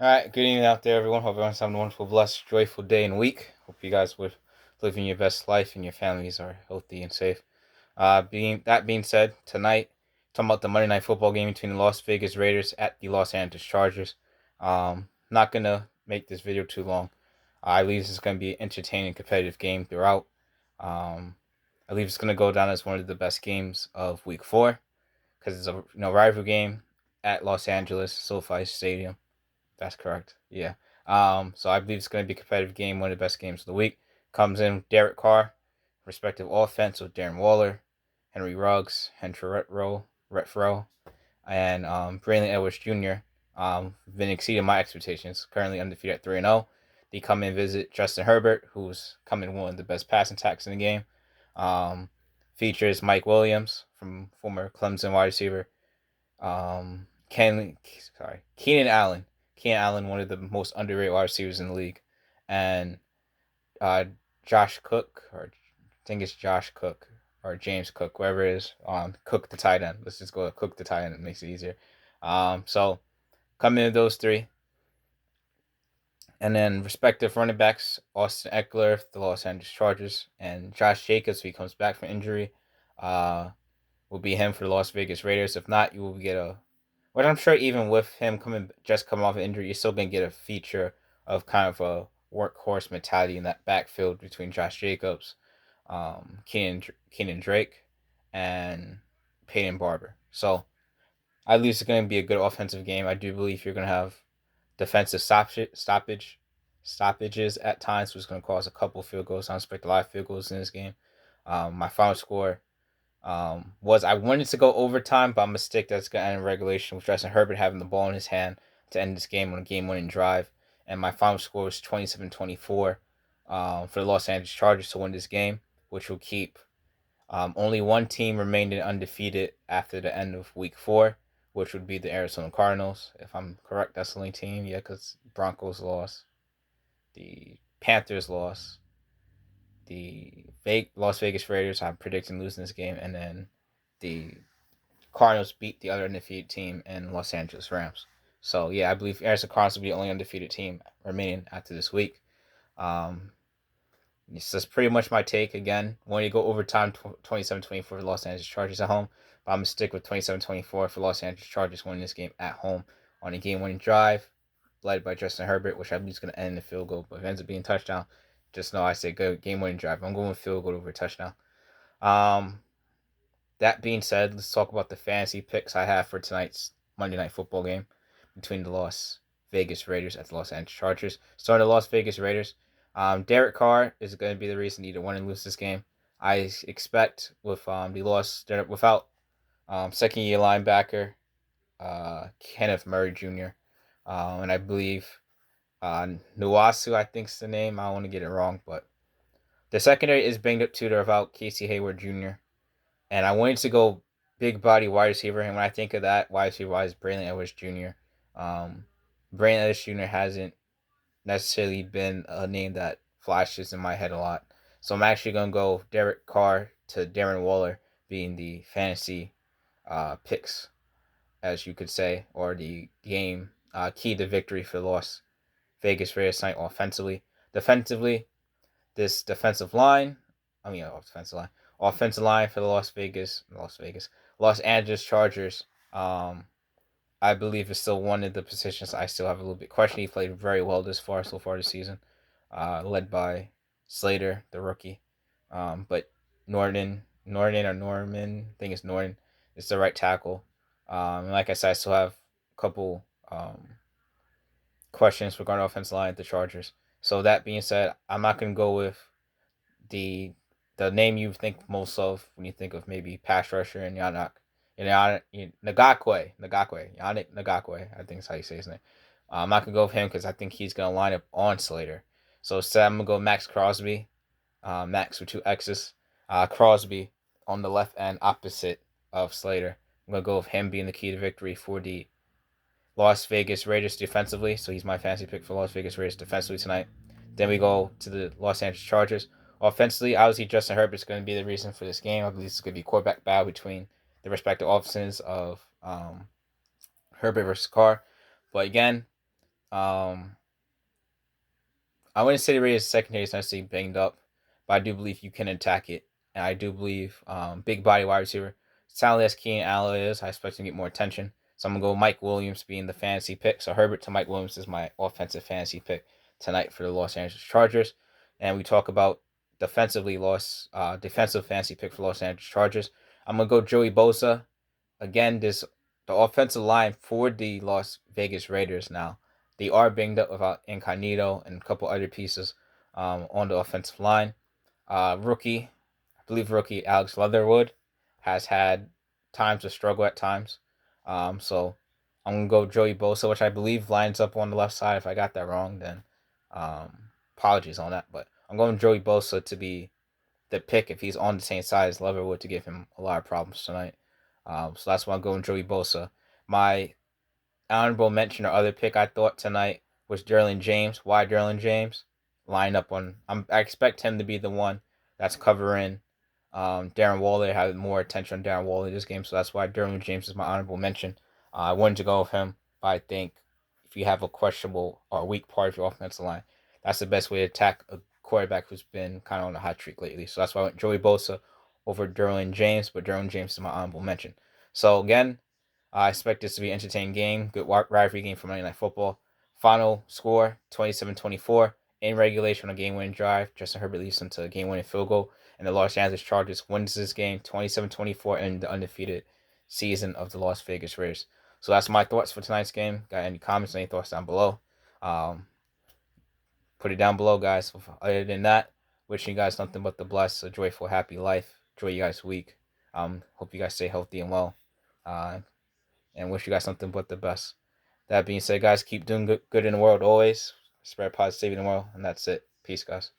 All right, good evening out there, everyone. Hope everyone's having a wonderful, blessed, joyful day and week. Hope you guys would living your best life and your families are healthy and safe. Being said, tonight talking about the Monday Night Football game between the Las Vegas Raiders at the Los Angeles Chargers. Not gonna make this video too long. I believe this is gonna be an entertaining, competitive game throughout. Um, I believe it's gonna go down as one of the best games of Week 4 because it's a rivalry game at Los Angeles SoFi Stadium. That's correct. Yeah. So I believe it's going to be a competitive game, one of the best games of the week. Comes in Derek Carr, respective offense with Darren Waller, Henry Ruggs, Henry Retro, and Braylon Edwards Jr. Been exceeding my expectations. Currently undefeated at 3-0. They come in visit Justin Herbert, who's coming one of the best passing attacks in the game. Um, Features Mike Williams from former Clemson wide receiver Keenan Allen. Keenan Allen, one of the most underrated wide receivers in the league, and uh, Josh Cook, or I think it's Josh Cook or James Cook, whatever it is. Cook the tight end. Let's just go with Cook the tight end. It makes it easier. So coming in those three, and then respective running backs: Austin Ekeler, the Los Angeles Chargers, and Josh Jacobs, if he comes back from injury, uh, will be him for the Las Vegas Raiders. If not, you will get a. But I'm sure even with him coming off an injury, you're still gonna get a feature of kind of a workhorse mentality in that backfield between Josh Jacobs, Keenan Drake, and Peyton Barber. So at least it's gonna be a good offensive game. I do believe you're gonna have defensive stoppages at times, which is gonna cause a couple field goals. I expect a lot of field goals in this game. My final score was I wanted to go overtime, but I'm gonna stick that's gonna end in regulation with Justin Herbert having the ball in his hand to end this game on a game-winning drive. And my final score was 27-24 for the Los Angeles Chargers to win this game, which will keep only one team remaining undefeated after the end of Week 4, which would be the Arizona Cardinals. If I'm correct, that's the only team. Yeah, because Broncos lost, the Panthers lost, the Las Vegas Raiders, I'm predicting losing this game, and then the Cardinals beat the other undefeated team in Los Angeles Rams. So yeah, I believe Arizona Cardinals will be the only undefeated team remaining after this week. Um, this is pretty much my take again. When you go overtime, 27-24 for Los Angeles Chargers at home, but I'm gonna stick with 27-24 for Los Angeles Chargers winning this game at home on a game-winning drive led by Justin Herbert, which I believe is gonna end in a field goal, but if it ends up being a touchdown, just know I say good game-winning drive. I'm going with field goal over a touchdown. Um, that being said, let's talk about the fantasy picks I have for tonight's Monday Night Football game between the Las Vegas Raiders at the Los Angeles Chargers. Starting the Las Vegas Raiders, Derek Carr is going to be the reason either win and lose this game. I expect with the loss without second year linebacker Kenneth Murray Jr. And I believe Nuwasu, I think's the name. I don't want to get it wrong, but the secondary is banged up too. They're without Casey Hayward Jr. And I wanted to go big body wide receiver. And when I think of that wide receiver wise, Braylon Edwards Jr. Um, Braylon Edwards Jr. hasn't necessarily been a name that flashes in my head a lot. So I'm actually going to go Derek Carr to Darren Waller being the fantasy picks, as you could say, or the game key to victory for the Las Vegas Raiders tonight offensively. Defensively, this offensive line for the Los Angeles Chargers. I believe is still one of the positions I still have a little bit question. He played very well so far this season, led by Slater, the rookie. But Norman, I think it's Norton, is the right tackle. And like I said, I still have a couple questions regarding offensive line at the Chargers. So that being said, I'm not going to go with the the name you think most of when you think of maybe pass rusher and Yannick Ngakwe, I think is how you say his name. I'm not gonna go with him because I think he's gonna line up on Slater. So instead, I'm gonna go Max Crosby, Max with two X's, Crosby on the left end opposite of Slater. I'm gonna go with him being the key to victory for the Las Vegas Raiders defensively. So he's my fantasy pick for Las Vegas Raiders defensively tonight. Then we go to the Los Angeles Chargers. Offensively, obviously Justin Herbert is going to be the reason for this game. I believe it's going to be quarterback battle between the respective offenses of Herbert versus Carr. But again, Um, I wouldn't say the Raiders' secondary is necessarily banged up, but I do believe you can attack it, and I do believe big body wide receiver, talented as Keenan Allen is, I expect him to get more attention. So I'm gonna go Mike Williams being the fantasy pick. So Herbert to Mike Williams is my offensive fantasy pick tonight for the Los Angeles Chargers. And we talk about defensive fantasy pick for Los Angeles Chargers. I'm gonna go Joey Bosa. Again, the offensive line for the Las Vegas Raiders now. They are banged up without Incognito and a couple other pieces on the offensive line. Rookie Alex Leatherwood has had times of struggle at times. So I'm gonna go Joey Bosa, which I believe lines up on the left side. If I got that wrong, then apologies on that. But I'm going Joey Bosa to be the pick if he's on the same side as Leatherwood to give him a lot of problems tonight. So that's why I'm going Joey Bosa. My honorable mention or other pick I thought tonight was Darren James. Why Darren James? Line up on. I expect him to be the one that's covering Darren Waller. Had more attention on Darren Waller this game, so that's why Darren James is my honorable mention. I wanted to go with him, but I think if you have a questionable or weak part of your offensive line, that's the best way to attack a quarterback who's been kind of on a hot streak lately. So that's why I went Joey Bosa over Darren James, but Darren James is my honorable mention. So again, I expect this to be an entertaining game. Good rivalry game for Monday Night Football. Final score 27-24. In regulation on a game-winning drive, Justin Herbert leads them to a game-winning field goal. And the Los Angeles Chargers wins this game 27-24 in the undefeated season of the Las Vegas Raiders. So that's my thoughts for tonight's game. Got any comments, any thoughts down below? Put it down below, guys. Other than that, wishing you guys nothing but the blessed, a joyful, happy life. Enjoy you guys' week. Hope you guys stay healthy and well. And wish you guys something but the best. That being said, guys, keep doing good in the world always. Spread positivity in the world, and that's it. Peace, guys.